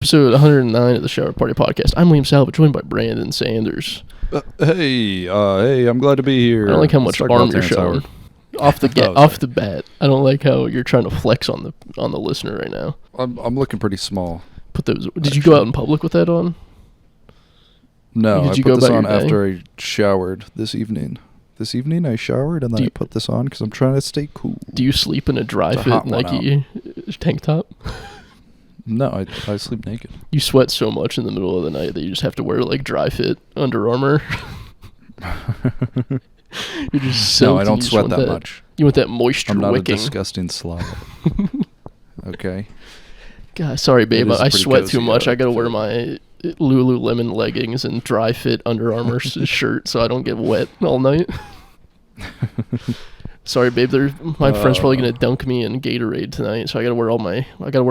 episode 109 of the Shower Party Podcast. I'm Liam Salvage, joined by Brandon Sanders. Hey, I'm glad to be here. I don't like how much Let's talk arm about you're Terrence showing. Off the sorry. off the bat. I don't like how you're trying to flex on the listener right now. I'm looking pretty small. Put those. Did you go out in public with that on? No, Did I you put go this about on your day? after I showered this evening. This evening I showered and then I put this on because I'm trying to stay cool. Do you sleep in a dry It's a fit hot one Nike tank top? No, I sleep naked. You sweat so much in the middle of the night that you just have to wear like dry fit Under Armour. You're just soaked. No, I and don't you just sweat want that much. You want that moisture I'm not wicking. a disgusting slob. Okay. God, sorry, babe. It is I pretty sweat cozy too much. out I gotta there. wear my Lululemon leggings and dry fit Under Armour shirt so I don't get wet all night. Sorry, babe. My friend's probably gonna dunk me in Gatorade tonight, so I gotta wear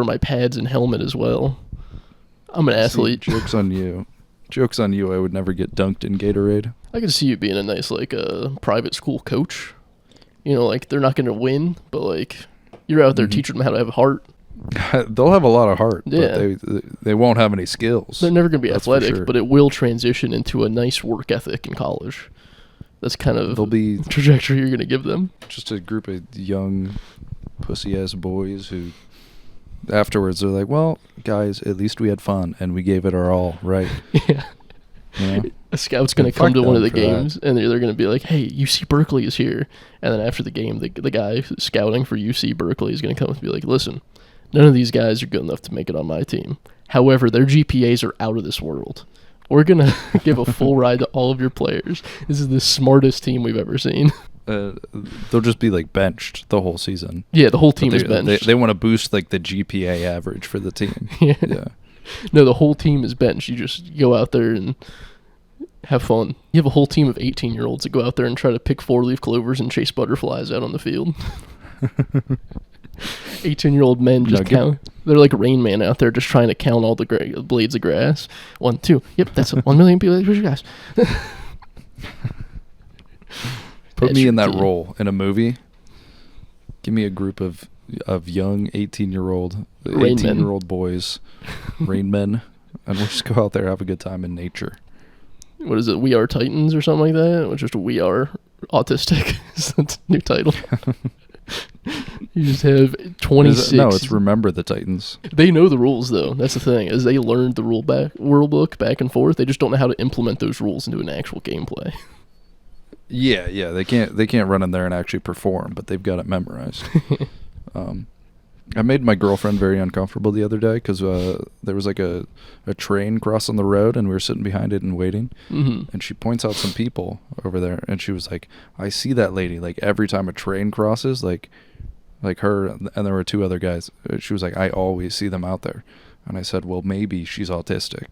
my pads and helmet as well. I'm an athlete. See, joke's on you. Joke's on you. I would never get dunked in Gatorade. I could see you being a nice private school coach. You know, like they're not gonna win, but like you're out there teaching them how to have heart. They'll have a lot of heart, Yeah. but they won't have any skills. They're never gonna be That's for athletic, sure. but it will transition into a nice work ethic in college. That's kind of They'll be the trajectory you're gonna give them. just a group of young pussy-ass boys who afterwards are like, well, guys, at least we had fun and we gave it our all, right? Yeah. You know? A scout's gonna And come fuck to one of them the for that. games, and they're gonna be like, "Hey, UC Berkeley is here," and then after the game, the guy scouting for UC Berkeley is gonna come and be like, "Listen, none of these guys are good enough to make it on my team. However, their GPAs are out of this world. We're gonna give a full ride to all of your players. This is the smartest team we've ever seen." They'll just be like benched the whole season. Yeah, the whole But team is benched. They want to boost like the GPA average for the team. Yeah. No, the whole team is benched. You just go out there and have fun. You have a whole team of 18-year-olds that go out there and try to pick four-leaf clovers and chase butterflies out on the field. 18-year-old men just count. They're like Rain Man out there just trying to count all the blades of grass. 1, 2. Yep, that's 1 million people. Where's your guys? Put That's me your in that team. role in a movie. Give me a group of young 18-year-old Rain men. boys, rain men, and we'll just go out there have a good time in nature. What is it? We Are Titans or something like that? Or just We Are Autistic? Is that the new title? You just have 26. No, it's Remember the Titans. They know the rules, though. That's the thing, is they learned the rule book back and forth. They just don't know how to implement those rules into an actual gameplay. Yeah, they can't run in there and actually perform, but they've got it memorized. I made my girlfriend very uncomfortable the other day because there was like a train crossing the road and we were sitting behind it and waiting. Mm-hmm. And she points out some people over there and she was like, I see that lady like every time a train crosses, like her, and there were 2 other guys. She was like, I always see them out there. And I said, well, maybe she's autistic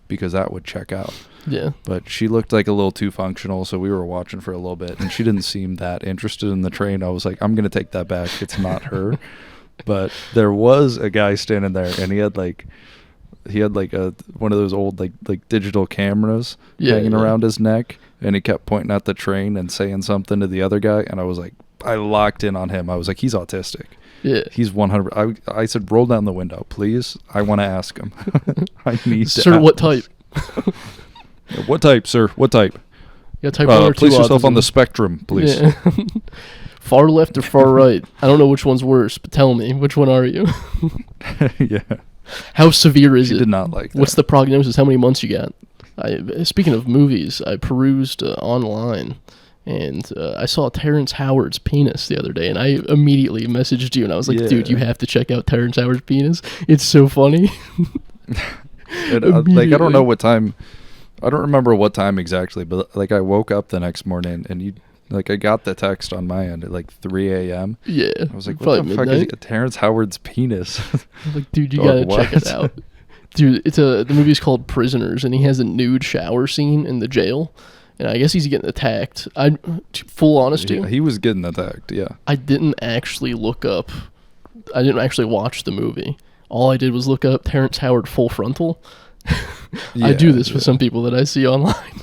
because that would check out. Yeah. But she looked like a little too functional, so we were watching for a little bit, and she didn't seem that interested in the train. I was like, I'm going to take that back. It's not her. But there was a guy standing there, and he had one of those old like digital cameras hanging around his neck, and he kept pointing at the train and saying something to the other guy, and I was like, I locked in on him. I was like, he's autistic. Yeah. He's 100. I said, roll down the window, please. I want to ask him. I need to Sir, ask. what type? What type, sir? What type? Yeah, type 1 or 2 Place yourself on autism. the spectrum, please. Yeah. Far left or far right? I don't know which one's worse, but tell me, which one are you? Yeah. How severe is She it? did not like that. What's the prognosis? How many months you got? Speaking of movies, I perused online, and I saw Terrence Howard's penis the other day, and I immediately messaged you, and I was like, dude, you Yeah. have to check out Terrence Howard's penis. It's so funny. And, like, I don't know what time. I don't remember what time exactly, but like I woke up the next morning and I got the text on my end at like 3 a.m. Yeah. I was like, what probably the fuck midnight. is Terrence Howard's penis? I'm like, dude, you Dog, gotta check it what? out. Dude, the movie's called Prisoners, and he has a nude shower scene in the jail, and I guess he's getting attacked. Full honesty, Yeah, he was getting attacked, yeah. I didn't actually watch the movie. All I did was look up Terrence Howard full frontal. I do this with some people that I see online.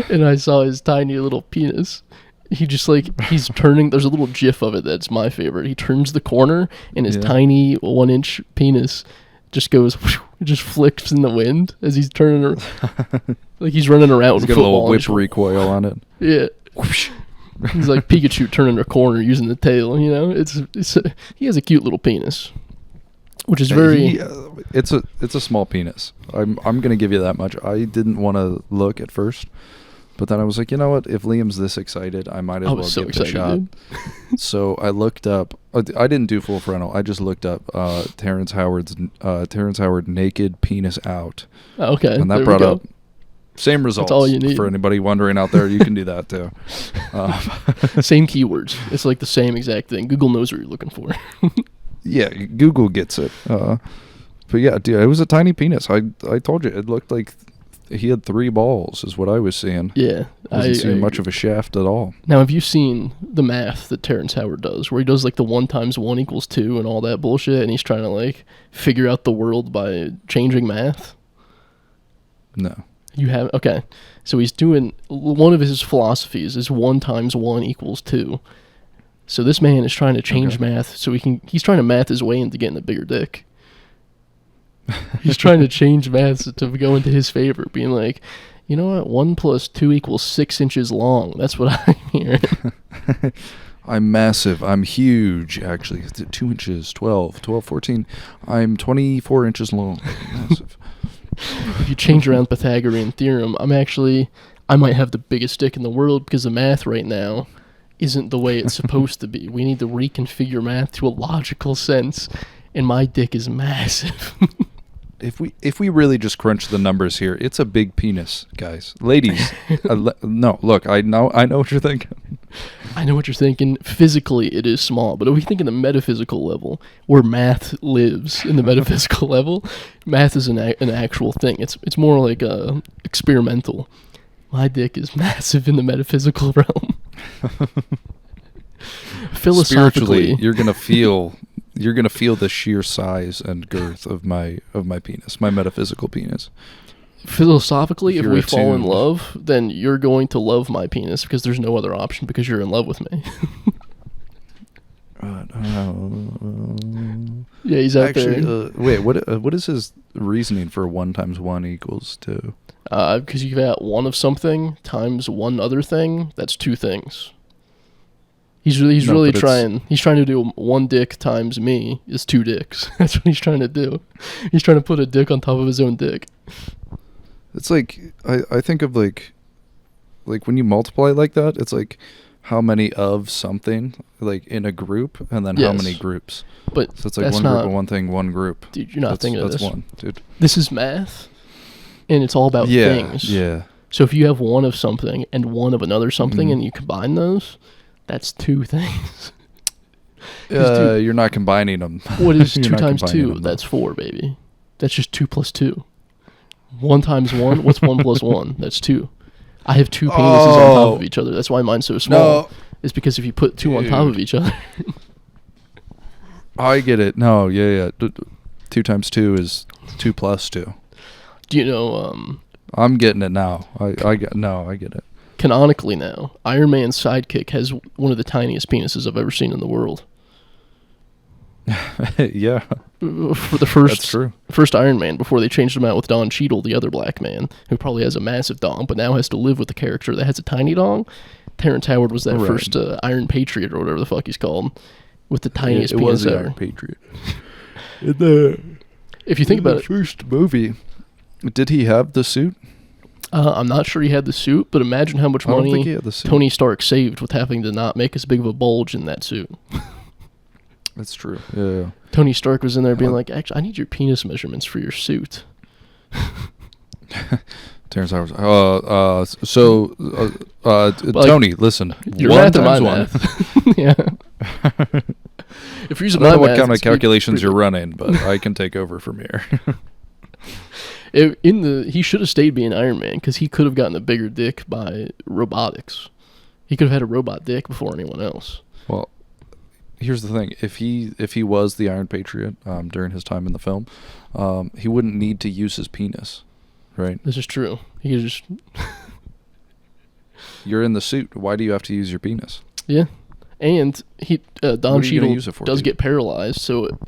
And I saw his tiny little penis. He just he's turning, there's a little gif of it that's my favorite. He turns the corner and his tiny 1-inch penis just goes, just flicks in the wind as he's turning around. Like he's running around. He's got a little whip recoil on it. Yeah. He's like Pikachu turning a corner using the tail, you know? He has a cute little penis. Which is very... it's a small penis. I'm going to give you that much. I didn't want to look at first. But then I was like, you know what? If Liam's this excited, I might as well give it a shot. So I looked up. I didn't do full frontal. I just looked up Terrence Howard naked penis out. Okay. And that brought up same results. That's all you need. For anybody wondering out there, you can do that too. Same keywords. It's like the same exact thing. Google knows what you're looking for. Yeah, Google gets it. But yeah, dude, it was a tiny penis. I told you, it looked like he had 3 balls is what I was seeing. Yeah. I wasn't seeing much of a shaft at all. Now, have you seen the math that Terrence Howard does, where he does like the 1 × 1 = 2 and all that bullshit, and he's trying to like figure out the world by changing math? No. You have? Okay. So he's doing, one of his philosophies is 1 × 1 = 2. So this man is trying to change math so he's trying to math his way into getting a bigger dick. He's trying to change math to go into his favor, being like, you know what, 1 + 2 = 6 inches long. That's what I'm hearing. I'm massive. I'm huge, actually. 2 inches, 12, 14. I'm 24 inches long. Massive. If you change around Pythagorean theorem, I might have the biggest dick in the world because the math right now isn't the way it's supposed to be. We need to reconfigure math to a logical sense, and my dick is massive. If we really just crunch the numbers here, it's a big penis, guys. Ladies, no, look, I know what you're thinking. I know what you're thinking. Physically, it is small, but if we think in the metaphysical level, where math lives in the metaphysical level, math is an actual thing. It's more like experimental. My dick is massive in the metaphysical realm. Philosophically, spiritually, you're gonna feel the sheer size and girth of my penis, my metaphysical penis. Philosophically, if we fall in attuned. love, then you're going to love my penis because there's no other option because you're in love with me. Yeah, he's out actually, there. Wait, what is his reasoning for 1 × 1 = 2? Because you've got 1 of something times 1 other thing. That's 2 things. He's really trying. He's trying to do 1 dick times me is 2 dicks. That's what he's trying to do. He's trying to put a dick on top of his own dick. It's like I think of like when you multiply like that, it's like how many of something like in a group, and then how many groups. But so it's like one group of one thing, one group. Dude, you're not thinking of this. That's one, dude. This is math, and it's all about things. Yeah. So if you have 1 of something and 1 of another something, and you combine those, that's 2 things. Dude, you're not combining them. What is 2 times 2? That's 4, baby. That's just 2 + 2. 1 times 1. What's 1 + 1? That's 2. I have 2 penises on top of each other. That's why mine's so small. No. It's because if you put 2 on top of each other. I get it. No, yeah. 2 times 2 is 2 + 2. Do you know? I'm getting it now. I get it. Canonically now, Iron Man's sidekick has one of the tiniest penises I've ever seen in the world. Yeah. For the first Iron Man, before they changed him out with Don Cheadle, the other black man, who probably has a massive dong, but now has to live with a character that has a tiny dong. Terrence Howard was that first Iron Patriot, or whatever the fuck he's called, with the tiniest penis ever. Iron Patriot. If you think about it, first movie, did he have the suit? I'm not sure he had the suit, but imagine how much money Tony Stark saved with having to not make as big of a bulge in that suit. That's true. Yeah. Tony Stark was in there being like, "Actually, I need your penis measurements for your suit." Terrence Howard. Tony, listen. You're 1 math and my 1. math. Yeah. If you're using I don't know my what kind of calculations you're good. running, but I can take over from here. He should have stayed being Iron Man because he could have gotten a bigger dick by robotics. He could have had a robot dick before anyone else. Well, here's the thing: if he was the Iron Patriot during his time in the film, he wouldn't need to use his penis, right? This is true. He could just. You're in the suit. Why do you have to use your penis? Yeah, and Don Cheadle does dude? get paralyzed, so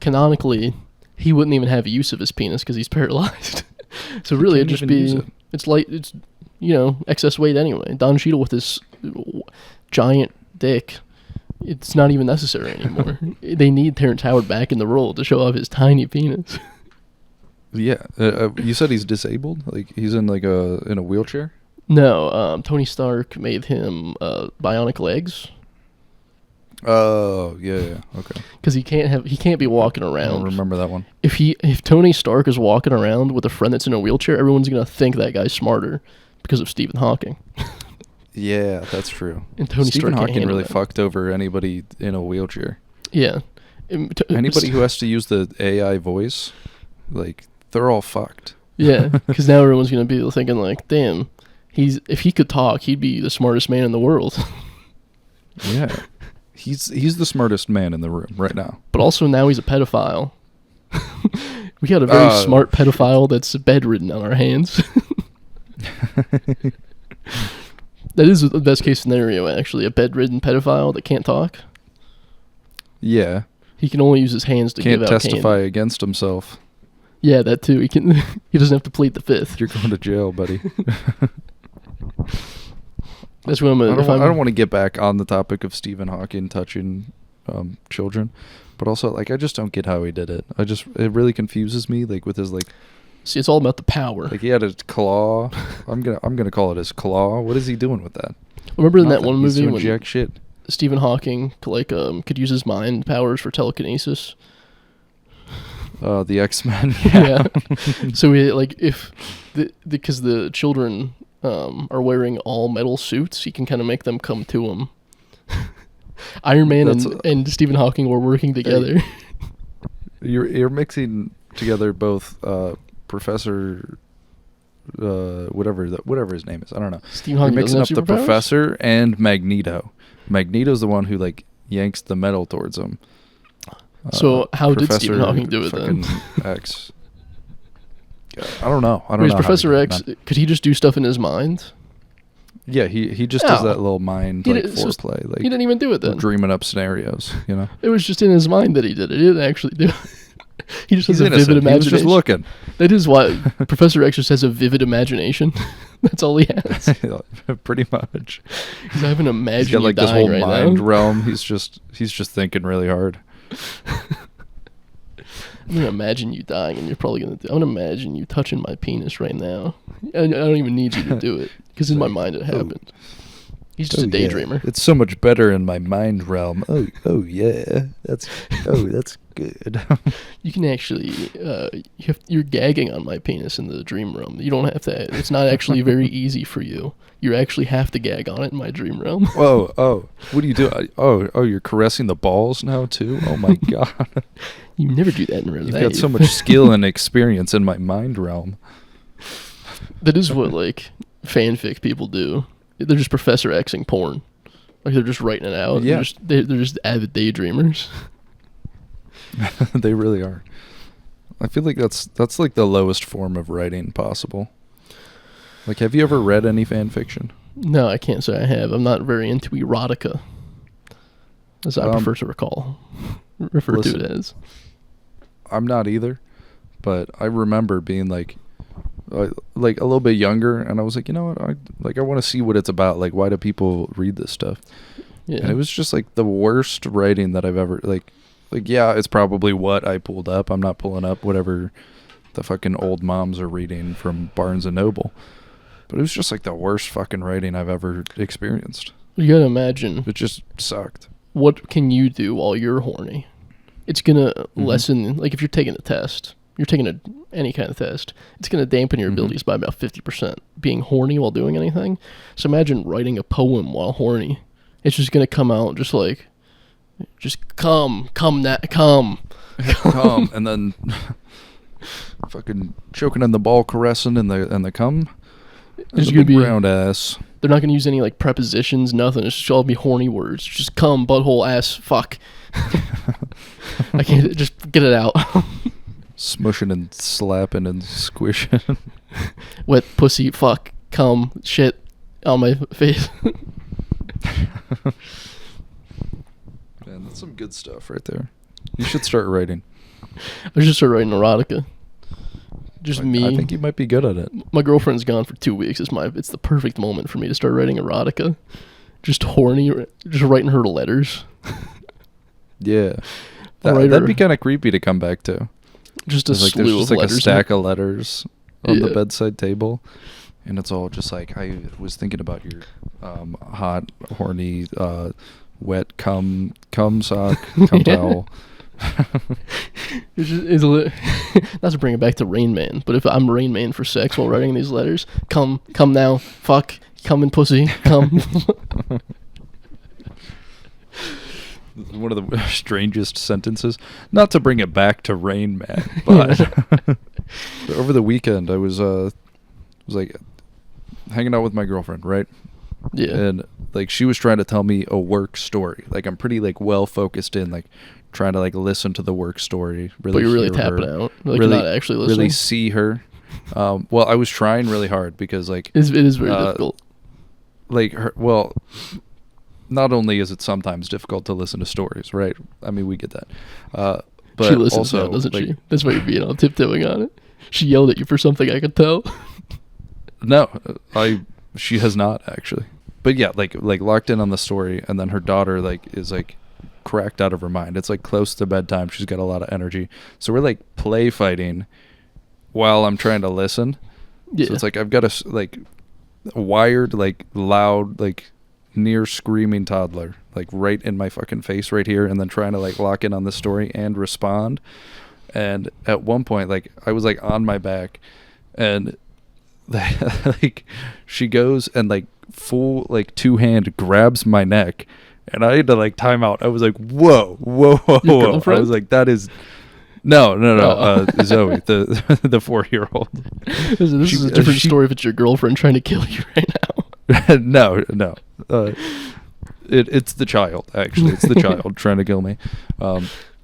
canonically, he wouldn't even have use of his penis because he's paralyzed. So really, it'd can't just even use be it. it's like it's excess weight anyway. Don Cheadle with his giant dick, it's not even necessary anymore. They need Terrence Howard back in the role to show off his tiny penis. Yeah, you said he's disabled. Like he's in in a wheelchair. No, Tony Stark made him bionic legs Oh yeah, okay. because he can't be walking I don't around. remember that one. If Tony Stark is walking around with a friend that's in a wheelchair, everyone's gonna think that guy's smarter because of Stephen Hawking. Yeah, that's true. And Tony Stephen Stark can't Hawking handle really that. fucked over anybody in a wheelchair. Yeah. Anybody who has to use the AI voice, like they're all fucked. Yeah, because now everyone's gonna be thinking like, damn, if he could talk, he'd be the smartest man in the world. Yeah, he's the smartest man in the room right now. But also now he's a pedophile. We got a very smart pedophile that's bedridden on our hands. That is the best case scenario, actually. A bedridden pedophile that can't talk. Yeah, He can only use his hands to can't give out testify candy. against himself. Yeah, that too. He can. He doesn't have to plead the fifth. You're going to jail, buddy. That's what I'm gonna. I don't want to get back on the topic of Stephen Hawking touching children, but also like I just don't get how he did it. It really confuses me. Like with his See, it's all about the power. like he had a claw. I'm gonna call it his claw. What is he doing with that? Remember in that Nothing. one He's movie doing when jack shit. Stephen Hawking could use his mind powers for telekinesis? The X-Men. Yeah. So if because the children are wearing all metal suits, he can kind of make them come to him. Iron Man and Stephen Hawking were working together. You're mixing together both Professor whatever his name is. I don't know. Stephen Hawking You're mixing up doesn't the have superpowers? Professor and Magneto. Magneto's the one who like yanks the metal towards him. So how did Stephen Professor Hawking do it then? fucking X. I don't know. I don't Whereas know. how Professor he did X, that. could he just do stuff in his mind? Yeah, he just does No. that little mind He like did- it's just- foreplay, like He didn't even do it then. dreaming up scenarios. You know, It was just in his mind that he did it. He didn't actually do it. He just he's has a vivid innocent. He was imagination. just looking. That is why Professor X just has a vivid imagination. That's all he has. Pretty much. He's having to He's imagine got you like this dying whole right mind now. realm. He's just thinking really hard. I'm gonna imagine you dying, and you're probably gonna. I'm gonna imagine you touching my penis right now. I don't even need you to do it because in my mind it happened. He's just a Oh, yeah. daydreamer. It's so much better in my mind realm. Oh yeah. That's good. You can actually. You're gagging on my penis in the dream realm. You don't have to. It's not actually very easy for you. You actually have to gag on it in my dream realm. Oh, what do you do? Oh, you're caressing the balls now too? Oh my god. You never do that in real You've life. got so much skill and experience in my mind realm. That is what like fanfic people do. They're just Professor Xing porn. Like they're just writing it out. Yeah. They're just avid daydreamers. They really are. I feel like that's like the lowest form of writing possible. Like, have you ever read any fan fiction? No, I can't say I have. I'm not very into erotica, as I prefer to refer to listen. it as. I'm not either, but I remember being like a little bit younger, and I was like, you know what, I want to see what it's about. Like, why do people read this stuff? Yeah. And it was just like the worst writing that I've ever like. Yeah, it's probably what I pulled up. I'm not pulling up whatever the fucking old moms are reading from Barnes and Noble. But it was just like the worst fucking writing I've ever experienced. You gotta imagine It just sucked. what can you do while you're horny. It's gonna lessen. Like if you're taking a test, you're taking any kind of test. It's gonna dampen your abilities by about 50%. Being horny while doing anything. So imagine writing a poem while horny. It's just gonna come out just like, just come, and then fucking choking on the ball, caressing and the cum. It's a gonna big be round ass. They're not gonna use any like prepositions, nothing. It's just all be horny words. Just come, butthole, ass, fuck. I can't just get it out. Smushing and slapping and squishing. Wet pussy, fuck, cum, shit on my face. Man, that's some good stuff right there. You should start writing. I should start writing erotica. Just me. I think you might be good at it. My girlfriend's gone for 2 weeks. It's the perfect moment for me to start writing erotica. Just horny, just writing her letters. Yeah. I'll write That'd her be kind of creepy to come back to. just a There's slew just of like a letters. stack of letters on the Yeah. bedside table, and it's all just like, I was thinking about your hot, horny, wet cum sock, cum Yeah. towel. Not to bring it back to Rain Man, but if I'm Rain Man for sex while writing these letters, come now, fuck, come and pussy, come. One of the strangest sentences. Not to bring it back to Rain Man, but over the weekend I was like hanging out with my girlfriend, right? Yeah. And like she was trying to tell me a work story. Like I'm pretty like well focused in like trying to like listen to the work story. Really, But you're really hear her, tapping out. Like really, you're not actually listening. really see her. Well, I was trying really hard because like it is very uh, difficult. like her. Well, not only is it sometimes difficult to listen to stories, right? I mean, we get that. But She listens also, now, doesn't like, she? That's why you're being all tiptoeing on it. She yelled at you for something, I could tell. No, she has not actually. But yeah, like locked in on the story, and then her daughter like is like cracked out of her mind. It's like close to bedtime. She's got a lot of energy, so we're like play fighting while I'm trying to listen. Yeah. So it's like I've got a like wired, like loud, like near screaming toddler, like right in my fucking face right here, and then trying to like lock in on the story and respond. And at one point, like I was like on my back, and like she goes and like full like two-hand grabs my neck, and I had to like time out. I was like, whoa. Your I girlfriend? was like, that is no. Oh. Zoe, the 4-year-old. This is a different story if it's your girlfriend trying to kill you right now. No. It's the child, actually. It's the child trying to kill me.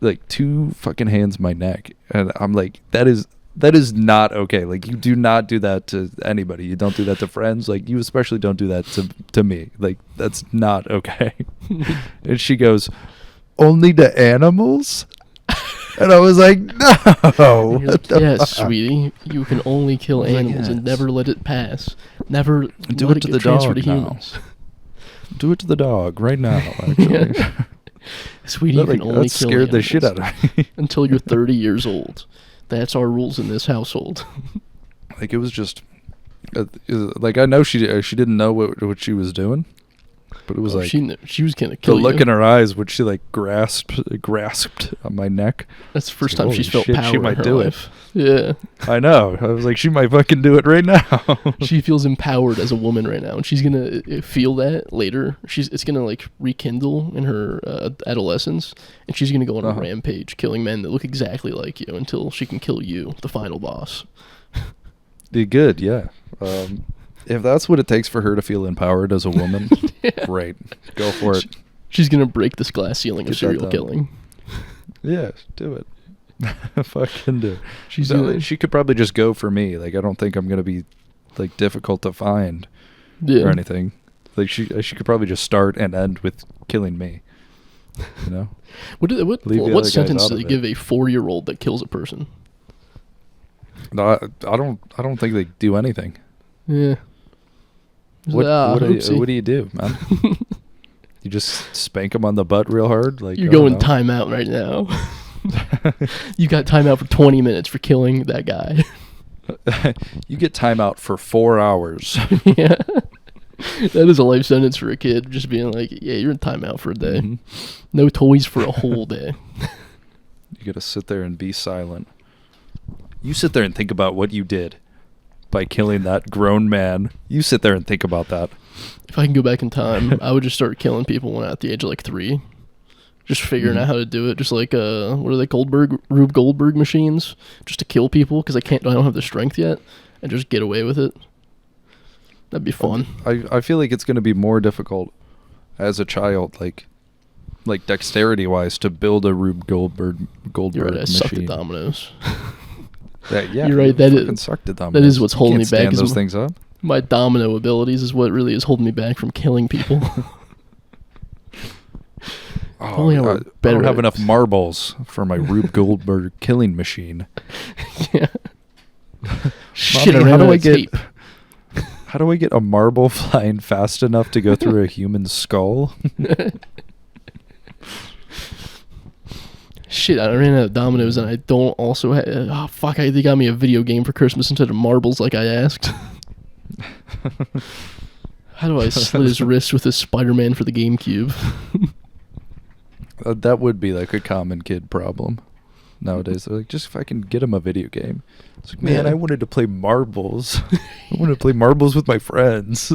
Like two fucking hands my neck, and I'm like, that is not okay. Like, you do not do that to anybody. You don't do that to friends. Like, you especially don't do that to me. Like, that's not okay. And she goes, only to animals? And I was like, no. And you're like, yes, sweetie, you can only kill I was like, animals and yes. never let it pass. Never Do let it to get the transferred dog to now. humans. Do it to the dog right now, actually. Yeah. Sweetie, you That, can like, only that kill scared the shit animals out of me. until you're 30 years old. That's our rules in this household. Like, it was just like, I know she didn't know what she was doing, but it was like she was gonna the kill look you. in her eyes when she like grasped on my neck. That's the first Like, time holy she's felt shit, power she in might her do it. life. Yeah. I know. I was like, she might fucking do it right now. She feels empowered as a woman right now, and she's gonna feel that later. It's gonna like rekindle in her adolescence, and she's gonna go on a Uh-huh. rampage, killing men that look exactly like you until she can kill you, the final boss. Did good, yeah. If that's what it takes for her to feel empowered as a woman, great. Go for it. She's gonna break this glass ceiling Get of that serial done. killing. Yeah, do it. Fucking do it. She's No, gonna, she could probably just go for me. Like, I don't think I'm gonna be like difficult to find yeah. or anything. Like, she could probably just start and end with killing me. You know? What Leave the other what guys sentence out do of they it. give a 4-year-old that kills a person? No, I don't think they do anything. Yeah. What Oopsie. do you do, man? You just spank them on the butt real hard? Like, You're I don't going know. timeout right now. You got timeout for 20 minutes for killing that guy. You get timeout for 4 hours. Yeah. That is a life sentence for a kid, just being like, yeah, you're in timeout for a day. Mhm. No toys for a whole day. You gotta sit there and be silent. You sit there and think about what you did by killing that grown man. You sit there and think about that. If I can go back in time, I would just start killing people when at the age of like 3. Just figuring Mhm. out how to do it. Just like, what are they, Rube Goldberg machines? Just to kill people because I don't have the strength yet. And just get away with it. That'd be fun. I feel like it's gonna be more difficult as a child, like dexterity wise, to build a Rube Goldberg You're right, I machine. sucked at dominoes. Yeah, You're right, you that is- fucking sucked at that is dominoes. what's You holding can't me back stand is those my- things up. My domino abilities is what really is holding me back from killing people. If only I were I better don't have at- enough marbles for my Rube Goldberg killing machine. Yeah. Shit, Mommy, I ran how do out I of get tape. how do I get a marble flying fast enough to go through a human skull? Shit, I ran out of dominoes and I don't also have. Oh, fuck, they got me a video game for Christmas instead of marbles like I asked. How do I slit his wrist with a Spider-Man for the GameCube? That would be like a common kid problem nowadays. They're like, just if I can get him a video game. It's like, man, Yeah. I wanted to play marbles. I wanted to play marbles with my friends.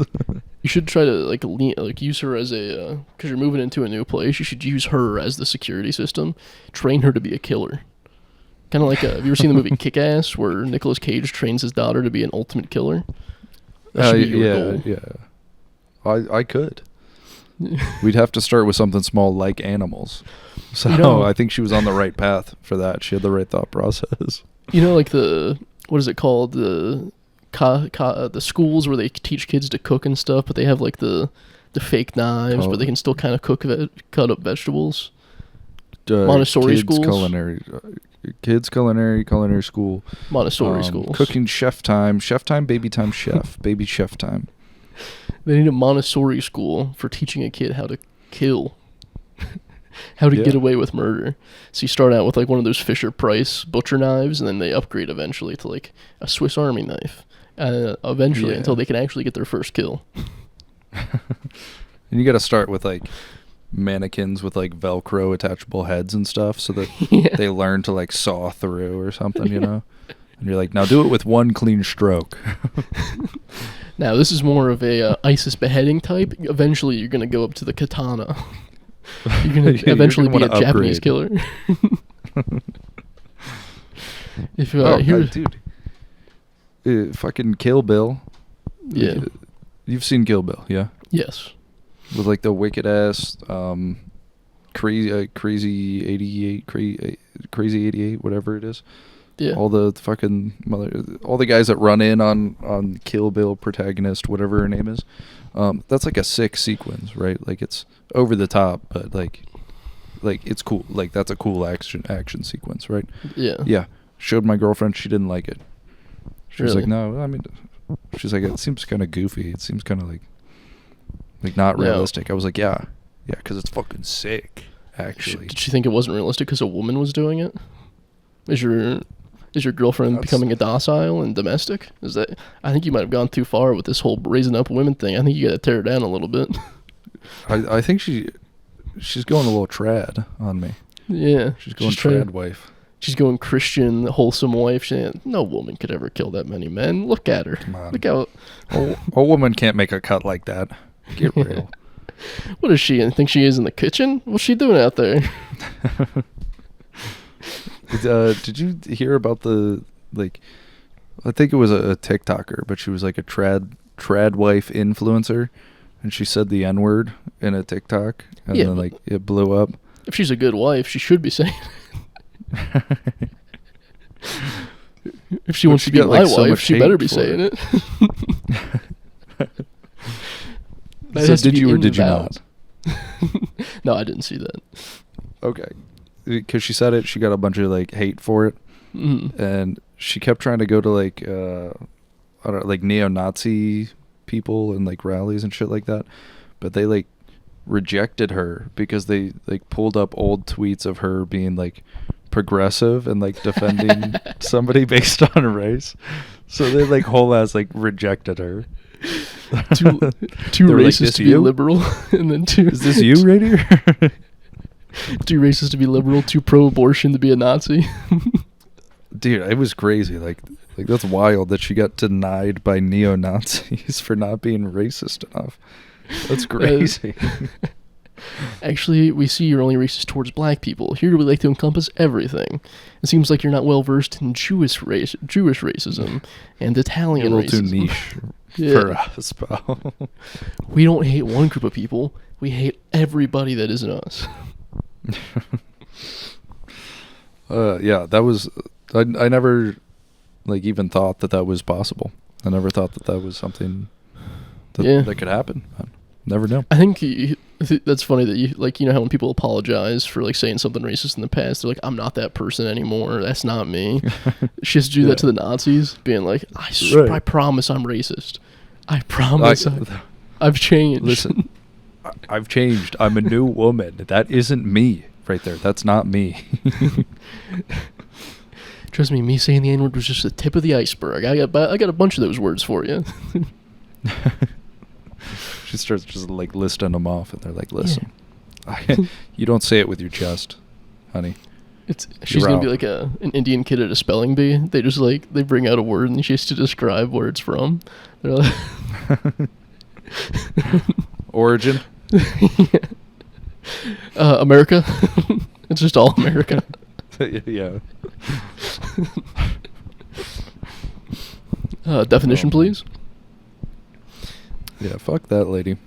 You should try to use her as a because you're moving into a new place. You should use her as the security system. Train her to be a killer. Kind of like have you ever seen the movie Kick-Ass, where Nicolas Cage trains his daughter to be an ultimate killer? That should be your goal. yeah. I could. We'd have to start with something small like animals. So You know- I think she was on the right path for that. She had the right thought process. You know, like what is it called? The the schools where they teach kids to cook and stuff, but they have like the fake knives, but they can still kind of cut up vegetables. Montessori kids schools? culinary school. Montessori schools. Cooking chef time, baby time, baby chef time. They need a Montessori school for teaching a kid how to kill. How to get away with murder. So you start out with like one of those Fisher-Price butcher knives, and then they upgrade eventually to like a Swiss Army knife. Eventually, until they can actually get their first kill. And you got to start with like mannequins with like Velcro attachable heads and stuff, so that Yeah. they learn to like saw through or something, you know. And you're like, now do it with one clean stroke. Now this is more of a ISIS beheading type. Eventually, you're gonna go up to the katana. You're gonna You're eventually gonna be a wanna Japanese upgrade. killer. If Dude, fucking Kill Bill. Yeah. You've seen Kill Bill, yeah? Yes. With like the wicked ass, crazy 88, crazy 88, whatever it is. Yeah. All the fucking all the guys that run in on Kill Bill protagonist, whatever her name is. That's like a sick sequence, right? Like it's over the top, but like it's cool. Like that's a cool action sequence, right? Yeah. Yeah. Showed my girlfriend, she didn't like it. She was Really? like, no, I mean, she's like, it seems kind of goofy. It seems kind of like not Yeah. realistic. I was like, yeah, because it's fucking sick, actually. Did she think it wasn't realistic because a woman was doing it? Is your girlfriend That's- becoming a docile and domestic? Is that? I think you might have gone too far with this whole raising up women thing. I think you got to tear it down a little bit. I think she's going a little trad on me. Yeah. She's going trying- trad wife. She's going Christian, wholesome wife. No woman could ever kill that many men. Look at her. Come on. Look how. A woman can't make a cut like that. Get real. What is she? Think she is in the kitchen? What's she doing out there? Did you hear about the I think it was a TikToker, but she was like a trad wife influencer, and she said the N-word in a TikTok, and Yeah, then but- like it blew up. If she's a good wife, she should be saying. If she wants she to be got, my like, so wife, much she better hate be for saying it. it. That So has to did be you or in the did you vows. not? No, I didn't see that. Okay, because she said it, she got a bunch of like hate for it, and she kept trying to go to like I don't know, like neo-Nazi people and like rallies and shit like that, but they like rejected her because they like pulled up old tweets of her being like progressive and like defending somebody based on race. So they like whole ass like rejected her. Too They were like, racist "This to be you? liberal, and then too Is this you right here? too racist to be liberal, too pro-abortion to be a Nazi. Dude, it was crazy. Like that's wild that she got denied by neo-Nazis for not being racist enough. That's crazy. Actually, we see you're only racist towards black people. Here we like to encompass everything. It seems like you're not well versed in Jewish racism and Italian a little too racism. niche Yeah. for us, pal. We don't hate one group of people. We hate everybody that isn't us. Yeah, that was. I never like even thought that was possible. I never thought that was something that Yeah. that could happen. I never know. I think That's funny that you like, you know how when people apologize for like saying something racist in the past, they're like, I'm not that person anymore. That's not me. She has to do that to the Nazis, being like, I promise I'm racist. I promise I've changed. Listen, I've changed. I'm a new woman. That isn't me right there. That's not me. Trust me saying the N-word was just the tip of the iceberg. I got a bunch of those words for you. She starts just like listing them off, and they're like, "Listen, you don't say it with your chest, honey." She's gonna be like an Indian kid at a spelling bee. They just like they bring out a word and she has to describe where it's from. They're like origin. America. It's just all America. Yeah. Definition, please. Yeah, fuck that lady.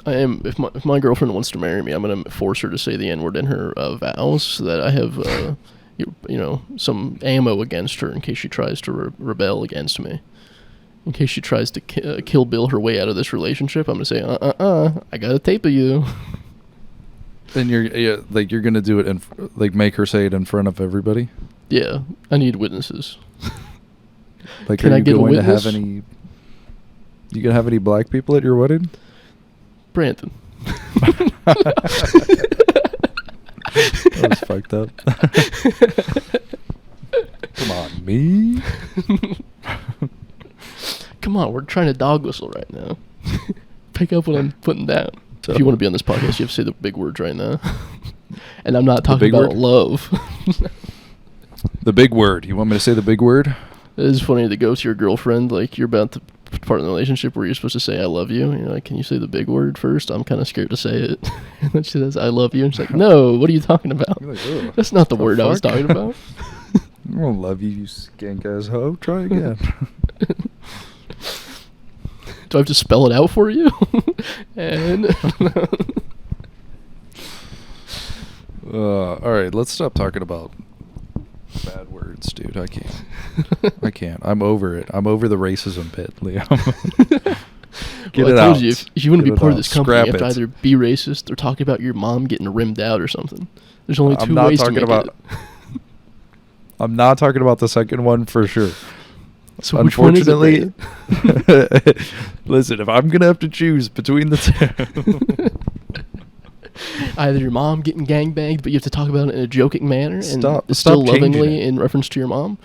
I am. If my girlfriend wants to marry me, I'm gonna force her to say the N-word in her vows, so that I have some ammo against her in case she tries to rebel against me. In case she tries to Kill Bill her way out of this relationship, I'm gonna say, I got a tape of you. Then you're gonna do it make her say it in front of everybody. Yeah, I need witnesses. Like, Can are I you get a going to witness? have any? You gonna have any black people at your wedding? Brandon. That was fucked up. Come on, me? Come on, we're trying to dog whistle right now. Pick up what I'm putting down. So, if you want to be on this podcast, you have to say the big words right now. And I'm not talking about love. The big word. You want me to say the big word? It is funny to go to your girlfriend, like you're about to part in the relationship where you're supposed to say I love you, and you're like, can you say the big word first? I'm kind of scared to say it. And then she says I love you, and she's like, no, what are you talking about? Like, that's not the word I was talking about. I don't love you skank ass hoe. Try again. Do I have to spell it out for you? And all right, let's stop talking about bad words, dude. I can't. I'm over it. I'm over the racism pit, Liam. Get it I told out. you, if you want to be part of this company, Scrap you have to it. either be racist or talk about your mom getting rimmed out or something. There's only I'm two not ways to talking make about. it. I'm not talking about the second one for sure. So which one is it, Unfortunately, listen, if I'm gonna have to choose between the two, either your mom getting gangbanged, but you have to talk about it in a joking manner and Stop still changing lovingly it. in reference to your mom,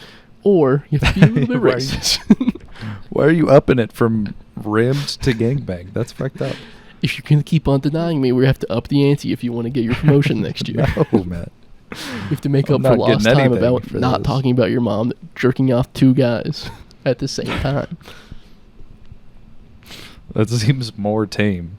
or you have to be a little bit Why- racist. Why are you upping it from rimmed to gangbang? That's fucked up. If you're gonna keep on denying me, we have to up the ante if you want to get your promotion next year. No, Matt. You have to make I'm up for not lost getting time anything about for not this. talking about your mom jerking off two guys at the same time. That seems more tame.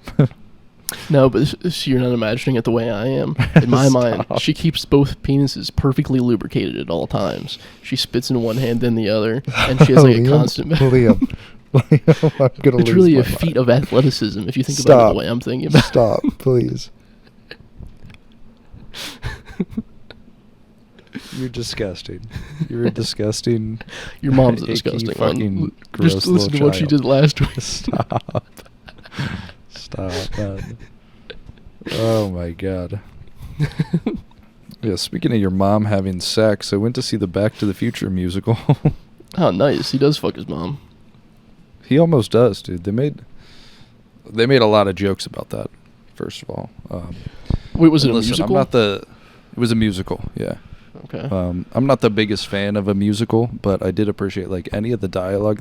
No, but you're not imagining it the way I am. In my mind, Stop. she keeps both penises perfectly lubricated at all times. She spits in one hand, then the other, and she has like a Liam, constant. Liam, I'm gonna It's lose really my a feat mind. of athleticism if you think about it Stop. the way I'm thinking about. Stop, please. You're disgusting. You're a disgusting. Your mom's a icky disgusting fucking one. gross Just listen to little what she child. did last week. Stop. Stop, man. Oh my god. Yeah, speaking of your mom having sex, I went to see the Back to the Future musical. Oh, nice. He does fuck his mom. He almost does, dude. They made a lot of jokes about that. First of all, Wait, was it a listen, musical? It was a musical, yeah. Okay. I'm not the biggest fan of a musical, but I did appreciate like any of the dialogue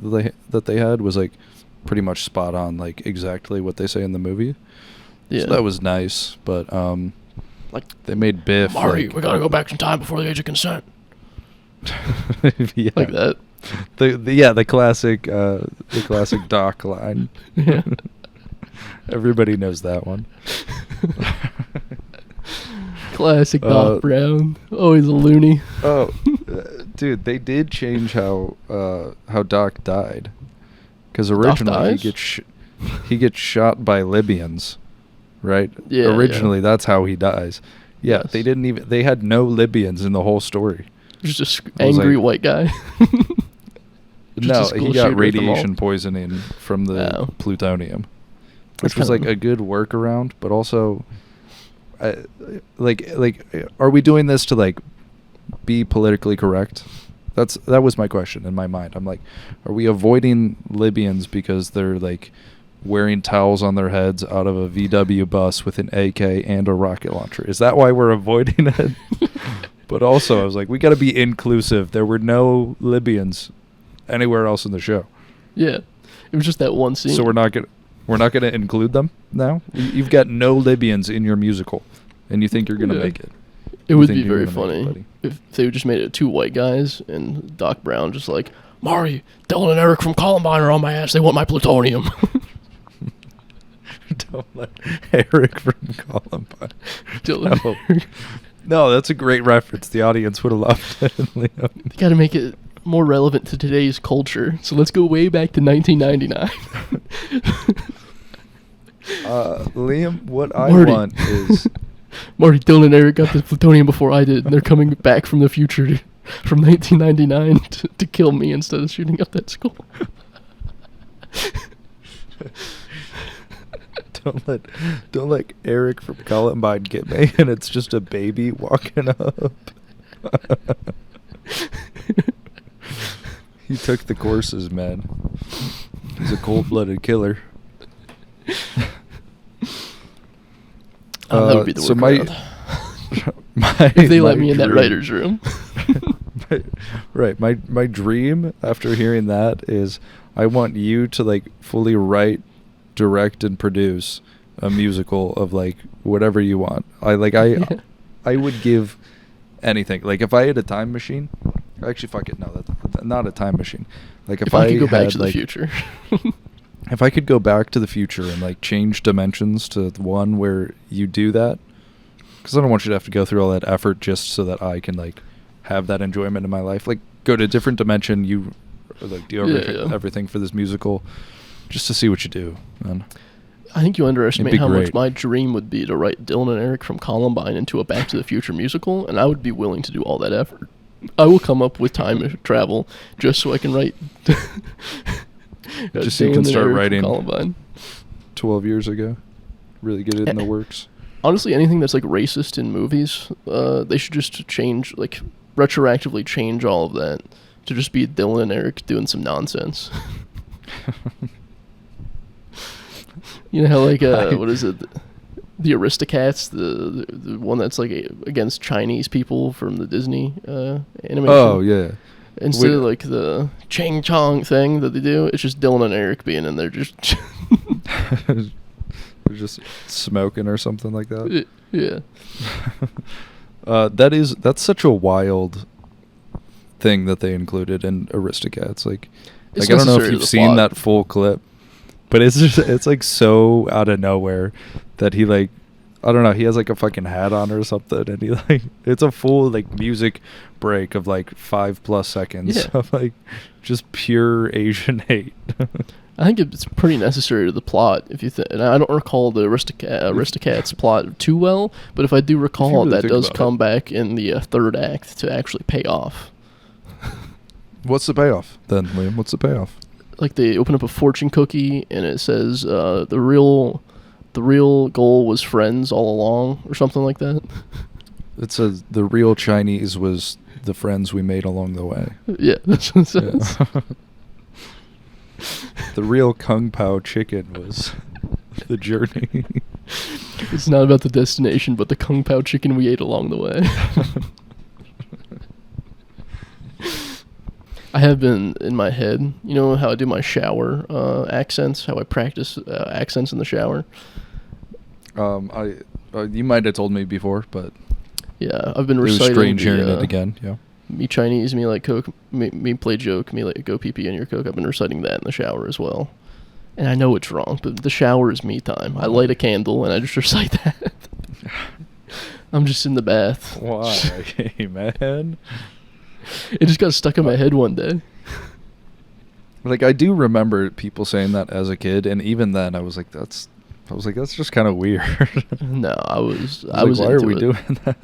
that they had was like pretty much spot on, like exactly what they say in the movie. Yeah. So that was nice, but like they made Biff Marty, like, we gotta go back in time before the age of consent. yeah. Like that. The classic Doc line. Yeah. Everybody knows that one. Classic Doc Brown. Always a loony. Oh, dude, they did change how Doc died. Because originally dies? he gets shot by Libyans, right? Yeah. Originally, that's how he dies. Yeah, Yes. they had no Libyans in the whole story. Just was angry like- white guy. Just No, a school he got shooter with them all. radiation poisoning from the Oh. plutonium, That's which was kinda- like a good workaround, but also are we doing this to like be politically correct? That was my question in my mind. I'm like, are we avoiding Libyans because they're like wearing towels on their heads out of a VW bus with an AK and a rocket launcher? Is that why we're avoiding it? But also, I was like, we got to be inclusive. There were no Libyans anywhere else in the show. Yeah, it was just that one scene. So we're not gonna include them now. You've got no Libyans in your musical, and you think you're gonna make it. It would be very funny if they just made it 2 white guys and Doc Brown just like, Mari, Dylan and Eric from Columbine are on my ass. They want my plutonium. Don't let Eric from Columbine. Dylan. No, that's a great reference. The audience would have loved it. Liam. They got to make it more relevant to today's culture. So let's go way back to 1999. Liam, what Marty. I want is... Marty, Dylan and Eric got the plutonium before I did, and they're coming back from the future from 1999 to kill me instead of shooting up that school. Don't let Eric from Columbine get me, and it's just a baby walking up. He took the courses, man. He's a cold-blooded killer. That would be the so workaround. my if they let my me in that dream- writer's room. my dream after hearing that is I want you to like fully write, direct, and produce a musical of like whatever you want. I would give anything. Like if I had a time machine, actually fuck it, no, that's not a time machine. Like if I could go back had, to the like, future. if I could go back to the future and like change dimensions to the one where you do that, because I don't want you to have to go through all that effort just so that I can like have that enjoyment in my life. Like go to a different dimension, you like do everything for this musical, just to see what you do, man. I think you underestimate how much great. my dream would be to write Dylan and Eric from Columbine into a Back to the Future musical, and I would be willing to do all that effort. I will come up with time travel just so I can write. Just so you can Dylan and start Eric from writing Columbine. 12 years ago. Really get it in the works. Honestly, anything that's like racist in movies, they should just change, like retroactively change all of that to just be Dylan and Eric doing some nonsense. You know how like what is it? The Aristocats, the one that's like against Chinese people from the Disney animation. Oh yeah. Instead of like the Ching Chong thing that they do, it's just Dylan and Eric being in there just They're just smoking or something like that. Yeah. That's such a wild thing that they included in Aristocats. Like I don't know if you've seen that full clip, but it's like so out of nowhere that he like, I don't know, he has like a fucking hat on or something, and he like, it's a full like music break of like 5+ seconds of like just pure Asian hate. I think it's pretty necessary to the plot. If you and I don't recall the Aristocats plot too well, but if I do recall, really that does come back in the third act to actually pay off. What's the payoff then, Liam? What's the payoff? Like they open up a fortune cookie and it says the real goal was friends all along or something like that. It says the real Chinese was the friends we made along the way. Yeah, that's what it says. Yeah. The real Kung Pao chicken was the journey. It's not about the destination, but the Kung Pao chicken we ate along the way. I have been in my head, you know how I do my shower accents, how I practice accents in the shower? You might have told me before, but yeah, I've been it was reciting strange hearing it again. Yeah. Me Chinese, me like Coke, me play joke, me like go pee pee in your Coke. I've been reciting that in the shower as well. And I know it's wrong, but the shower is me time. I light a candle and I just recite that. I'm just in the bath. Why, man? It just got stuck in my head one day. Like I do remember people saying that as a kid, and even then I was like, that's just kind of weird. No, I was why are we doing that?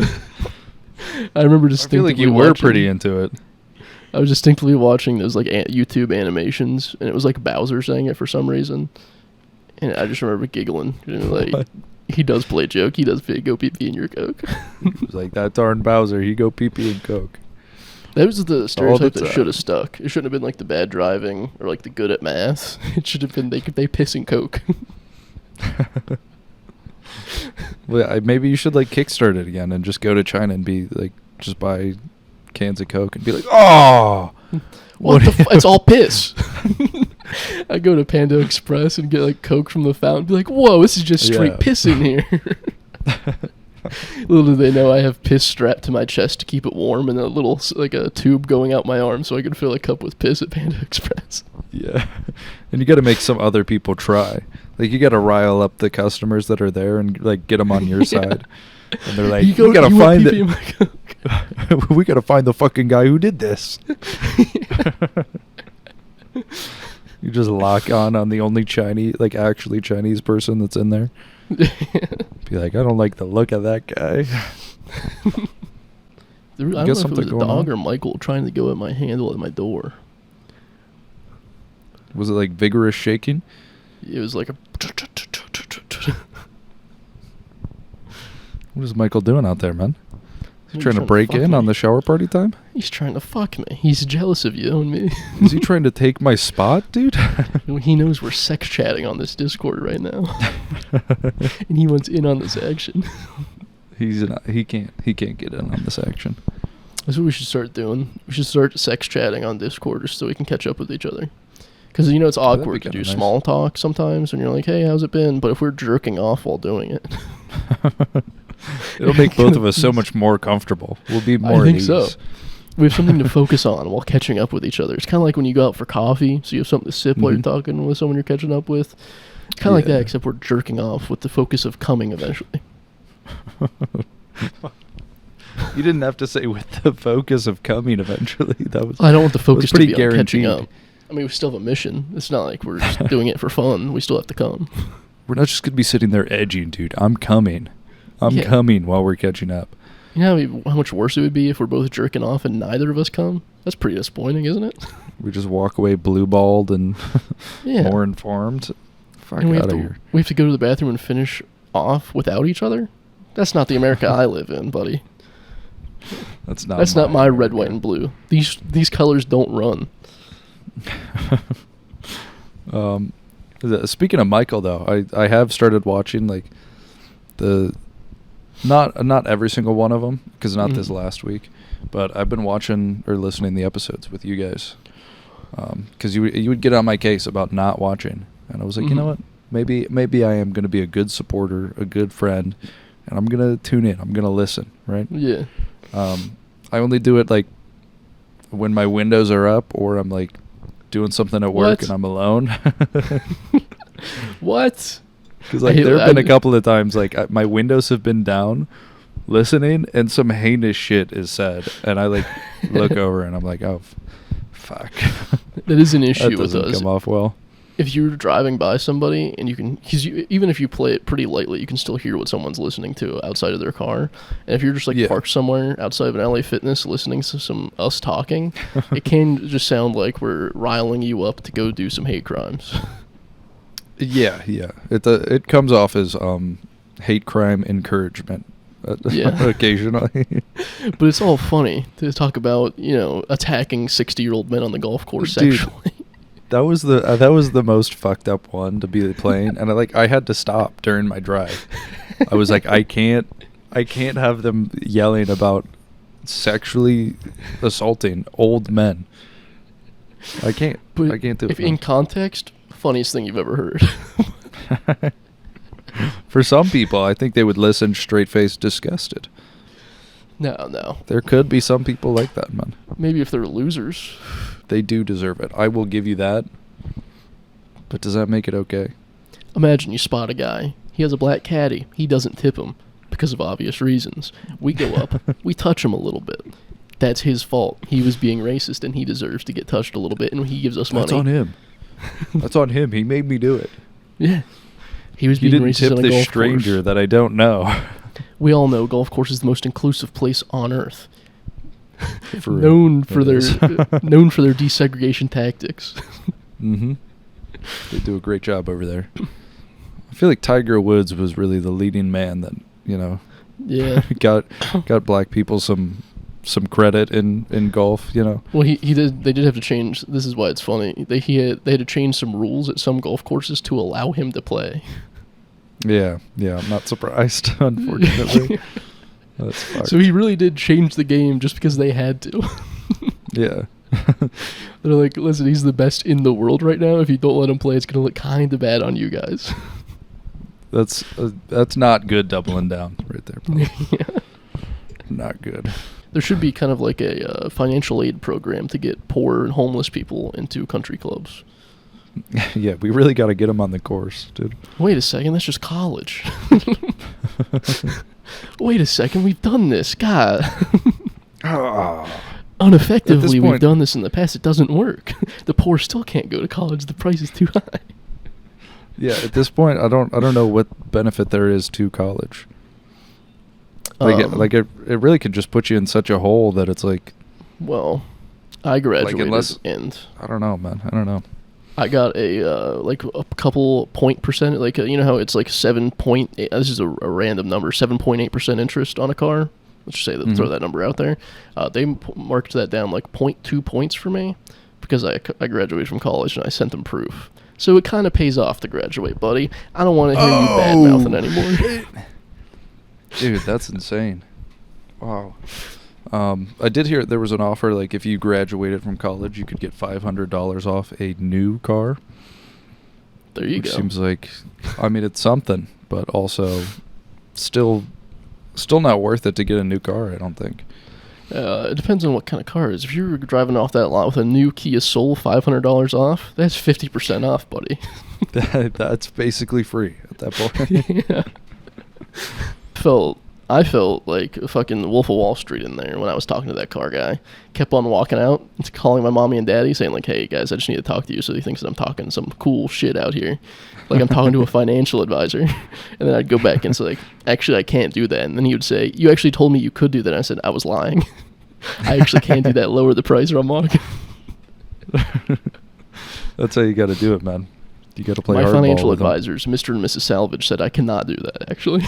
I remember I distinctly feel like you were pretty into it. I was distinctly watching those like YouTube animations, and it was like Bowser saying it for some reason, and I just remember giggling. You know, like, He does play a joke. He does go pee pee in your Coke. He was like, that darn Bowser, he go pee pee and Coke. That was the stereotype that time. should have stuck. It shouldn't have been like the bad driving or like the good at math. It should have been they piss in Coke. Well, maybe you should like kickstart it again and just go to China and be like, just buy cans of Coke and be like, oh, What the it's all piss. I go to Panda Express and get like Coke from the fountain. Be like, whoa, this is just straight Yeah. piss in here. Little do they know I have piss strapped to my chest to keep it warm, and a little like a tube going out my arm so I can fill a cup with piss at Panda Express. Yeah. And you got to make some other people try. Like, you got to rile up the customers that are there and like get them on your Yeah. side. And they're like, You go- we got to you want find pee-pee in my Coke? we got to find the fucking guy who did this. You just lock on the only Chinese, like actually Chinese person that's in there. Be like, I don't like the look of that guy. I don't know Got if it something was a going dog on? or Michael trying to go at my handle at my door. Was it like vigorous shaking? It was like a. What is Michael doing out there, man? Is he He's trying to trying to break fuck in on me. the shower party time? He's trying to fuck me. He's jealous of you and me. Is he trying to take my spot, dude? He knows we're sex chatting on this Discord right now, and he wants in on this action. He can't get in on this action. That's what we should start doing. We should start sex chatting on Discord just so we can catch up with each other. Because you know it's That'd be awkward to do kinda nice. small talk sometimes when you're like, "Hey, how's it been?" But if we're jerking off while doing it, It'll make both of us so much more comfortable. We'll be more I think at so. ease. We have something to focus on while catching up with each other. It's kind of like when you go out for coffee, so you have something to sip while you're Mhm. talking with someone you're catching up with. It's kind of like Yeah. that, except we're jerking off with the focus of coming eventually. You didn't have to say with the focus of coming eventually. That was. I don't want the focus to pretty be on catching guaranteed. up. I mean, we still have a mission. It's not like we're just doing it for fun. We still have to come. We're not just gonna be sitting there edging, dude. I'm coming. I'm Yeah. coming while we're catching up. You know how much worse it would be if we're both jerking off and neither of us come? That's pretty disappointing, isn't it? We just walk away blue balled and Yeah. more informed. Fuck And we out have of to here. we have to go to the bathroom and finish off without each other? That's not the America I live in, buddy. That's not. That's not my red, America. white, and blue. These colors don't run. Speaking of Michael, though, I have started watching like the not every single one of them because not this Mhm. last week, but I've been watching or listening to the episodes with you guys because you would get on my case about not watching, and I was like, you know Mhm. what, maybe I am going to be a good supporter, a good friend, and I'm gonna tune in. I'm gonna listen, right? Yeah. I only do it like when my windows are up or I'm like doing something at work What? and I'm alone. What? Because like I- there have been a I- couple of times like my windows have been down, listening, and some heinous shit is said, and I like look over and I'm like, oh, fuck. That is an issue That with doesn't us. come off well. If you're driving by somebody and you can, because even if you play it pretty lightly, you can still hear what someone's listening to outside of their car. And if you're just like Yeah. parked somewhere outside of an LA Fitness listening to some us talking, it can just sound like we're riling you up to go do some hate crimes. Yeah. It comes off as hate crime encouragement. Yeah. Occasionally. But it's all funny to talk about, attacking 60-year-old men on the golf course Dude. sexually. That was the most fucked up one to be playing, and I had to stop during my drive. I was like, I can't have them yelling about sexually assaulting old men. I can't. But I can't do it. if in man. context, funniest thing you've ever heard. For some people, I think they would listen straight-faced disgusted. No. There could be some people like that, man. Maybe if they're losers. They do deserve it. I will give you that. But does that make it okay? Imagine you spot a guy. He has a black caddy. He doesn't tip him because of obvious reasons. We go up. We touch him a little bit. That's his fault. He was being racist and he deserves to get touched a little bit, and he gives us money. That's on him. That's on him. He made me do it. Yeah. He was You being didn't racist tip on a this golf stranger course. that I don't know. We all know golf course is the most inclusive place on earth. For real. known for It their is. known for their desegregation tactics. Mm-hmm. They do a great job over there. I feel like Tiger Woods was really the leading man that, you know, Yeah. got black people some credit in golf, you know. Well, he did. They did have to change. This is why it's funny. They had to change some rules at some golf courses to allow him to play. Yeah, I'm not surprised, unfortunately. That's fucked. So he really did change the game just because they had to. Yeah. They're like, listen, he's the best in the world right now. If you don't let him play, it's gonna look kind of bad on you guys. That's not good doubling down right there, bro. Yeah. Not good. There should be kind of like a financial aid program to get poor and homeless people into country clubs. Yeah, we really got to get them on the course, dude. Wait a second, that's just college. Wait a second, we've done this. God. Ineffectively, we've done this in the past. It doesn't work. The poor still can't go to college. The price is too high. Yeah, at this point, I don't know what benefit there is to college. It really could just put you in such a hole that it's like. Well, I graduated and I don't know, man. I don't know. I got a couple point percent, you know how it's like 7.8. This is a random number, 7.8% interest on a car. Let's just say that, throw that number out there. They marked that down like 0.2 points for me because I graduated from college and I sent them proof. So it kind of pays off to graduate, buddy. I don't want to hear you bad mouthing anymore. Dude, that's insane. Wow. I did hear there was an offer, like if you graduated from college, you could get $500 off a new car. There you go. Which seems like, I mean, it's something, but also still not worth it to get a new car, I don't think. It depends on what kind of car it is. If you're driving off that lot with a new Kia Soul, $500 off, that's 50% off, buddy. That's basically free at that point. Yeah. I felt like a fucking Wolf of Wall Street in there when I was talking to that car guy. Kept on walking out, calling my mommy and daddy, saying like, hey guys, I just need to talk to you. So he thinks that I'm talking some cool shit out here. Like I'm talking to a financial advisor. And then I'd go back and say like, actually I can't do that. And then he would say, you actually told me you could do that. And I said, I was lying. I actually can't do that. Lower the price or I'm walking. That's how you got to do it, man. You got to play hardball. My financial advisors, Mr. and Mrs. Salvage, said I cannot do that, actually.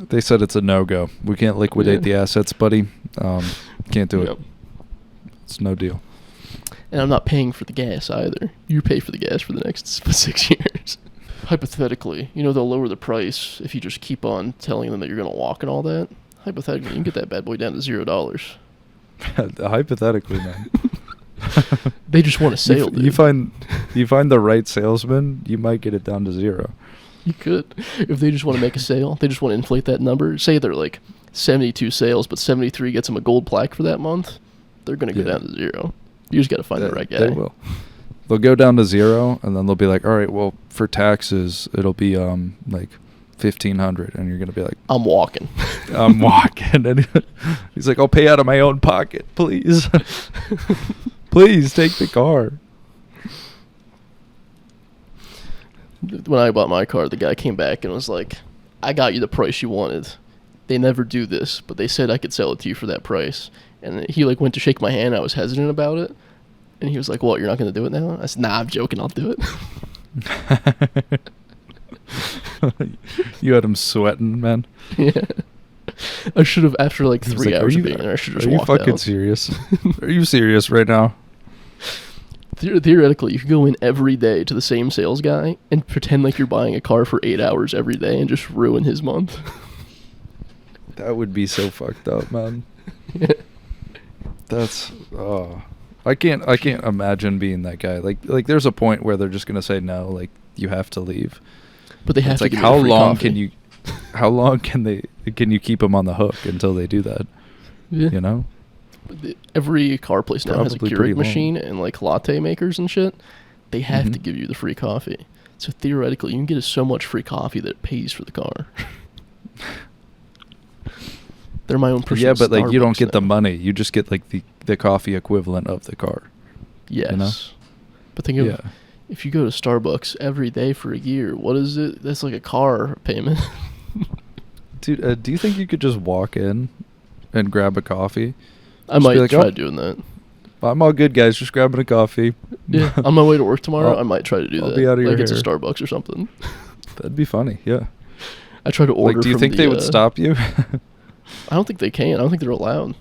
They said it's a no-go. We can't liquidate the assets, buddy. Can't do it. It's no deal. And I'm not paying for the gas either. You pay for the gas for the next 6 years. Hypothetically, they'll lower the price if you just keep on telling them that you're going to walk and all that. Hypothetically, you can get that bad boy down to $0. Hypothetically, man. They just want a sale, dude. You find the right salesman, you might get it down to 0. You could. If they just want to make a sale, they just want to inflate that number. Say they're like 72 sales, but 73 gets them a gold plaque for that month. They're going to go down to 0. You just got to find the right guy. They will. They'll go down to 0, and then they'll be like, all right, well, for taxes, it'll be like $1,500, and you're going to be like, I'm walking. I'm walking. And he's like, I'll pay out of my own pocket, please. Please take the car. When I bought my car, the guy came back and was like, I got you the price you wanted. They never do this, but they said I could sell it to you for that price. And he went to shake my hand. I was hesitant about it. And he was like, what, you're not going to do it now? I said, nah, I'm joking. I'll do it. You had him sweating, man. Yeah. I should have, after 3 hours of being there, I should have just walked out. Are you fucking serious? Are you serious right now? Theoretically, you could go in every day to the same sales guy and pretend like you're buying a car for 8 hours every day and just ruin his month. That would be so fucked up, man. Yeah. That's I can't imagine being that guy. Like there's a point where they're just gonna say no, like you have to leave. But they have it's to. Like give how free long coffee. how long can you keep them on the hook until they do that? Yeah. Every car place now has a Keurig machine and latte makers and shit. They have to give you the free coffee. So theoretically, you can get so much free coffee that it pays for the car. They're my own personal. Yeah, but Starbucks you don't get now. the money. You just get the coffee equivalent of the car. Yes. But think of if you go to Starbucks every day for a year, what is it? That's like a car payment. Dude, do you think you could just walk in and grab a coffee? I might try doing that. I'm all good, guys. Just grabbing a coffee. Yeah, on my way to work tomorrow, I might try to do that. I'll be out of your it's a hair. Starbucks or something. That'd be funny. Yeah. I try to order. Like, do you from think the, they would stop you? I don't think they can. I don't think they're allowed.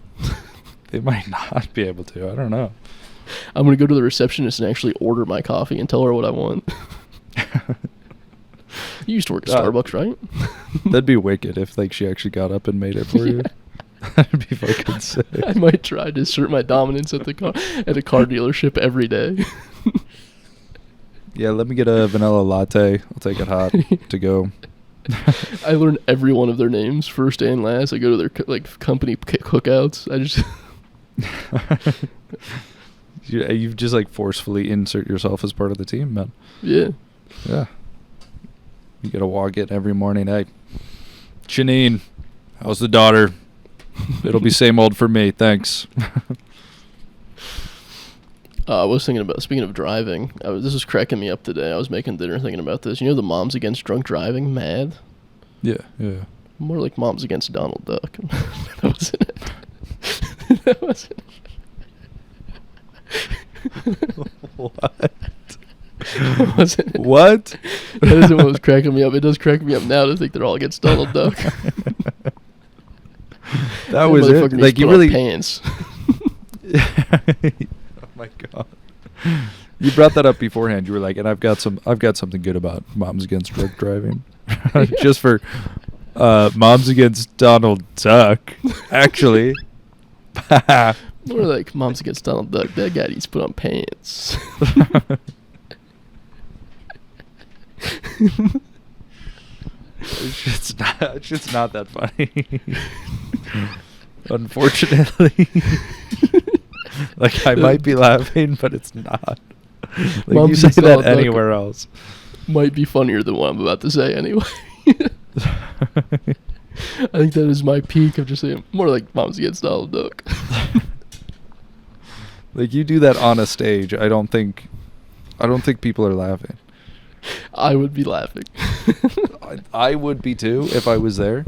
They might not be able to. I don't know. I'm gonna go to the receptionist and actually order my coffee and tell her what I want. You used to work at Starbucks, right? That'd be wicked if like she actually got up and made it for you. That'd be fucking sick. I might try to assert my dominance at a car dealership every day. Yeah, let me get a vanilla latte. I'll take it hot to go. I learn every one of their names, first and last. I go to their company cookouts. I just You've just like forcefully insert yourself as part of the team, man. Yeah. Yeah. You gotta walk in every morning. Hey, Janine, how's the daughter? It'll be same old for me. Thanks. I was thinking about, speaking of driving, this was cracking me up today. I was making dinner thinking about this. You know the Moms Against Drunk Driving mad? Yeah, yeah. More like Moms Against Donald Duck. That wasn't it. That wasn't it. What? Wasn't it? What? That isn't what was cracking me up. It does crack me up now to think they're all against Donald Duck. That was it. Like you really pants. Oh my god! You brought that up beforehand. You were like, and I've got something good about Moms Against Drunk Driving, just for Moms Against Donald Duck. Actually, more like Moms Against Donald Duck. That guy needs to put on pants. It's just not that funny. Unfortunately. Like I might be laughing, but it's not. Like Moms you say Against that Donald Duck anywhere else. Might be funnier than what I'm about to say anyway. I think that is my peak of just saying more like Moms Against Donald Duck. Like you do that on a stage. I don't think people are laughing. I would be laughing. I would be too if I was there.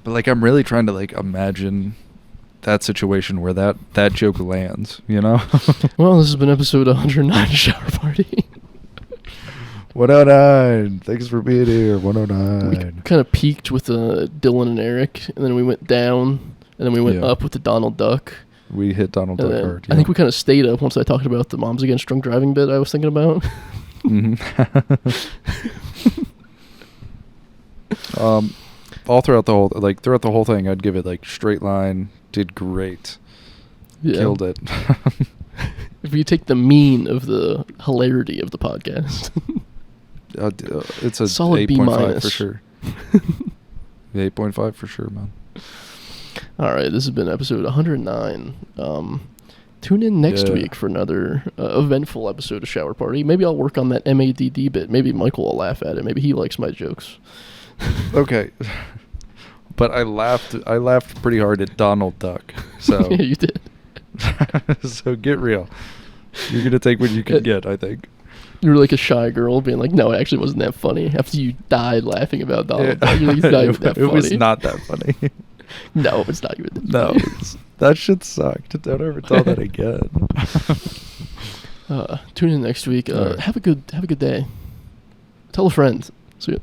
But like I'm really trying to like imagine that situation where that joke lands, you know? Well, this has been episode 109 Shower Party. 109. Thanks for being here. 109. We kind of peaked with Dylan and Eric, and then we went down, and then we went up with the Donald Duck. We hit Donald Duck hard. Yeah. I think we kind of stayed up once I talked about the Moms Against Drunk Driving bit I was thinking about. All throughout the whole thing, I'd give it like straight line. Did great. Yeah. Killed it. If you take the mean of the hilarity of the podcast, it's a solid 8.5 for sure. 8.5 for sure, man. All right, this has been episode 109. Tune in next week for another eventful episode of Shower Party. Maybe I'll work on that MADD bit. Maybe Michael will laugh at it. Maybe he likes my jokes. Okay. But I laughed pretty hard at Donald Duck. So yeah, you did. So get real. You're going to take what you can get, I think. You were like a shy girl being like, no, it actually wasn't that funny. After you died laughing about Donald Duck. You're like, it's not even that funny. It was not that funny. No, it's not even that funny. No, that shit sucked. Don't ever tell that again. Tune in next week. Have a good day. Tell a friend. See you.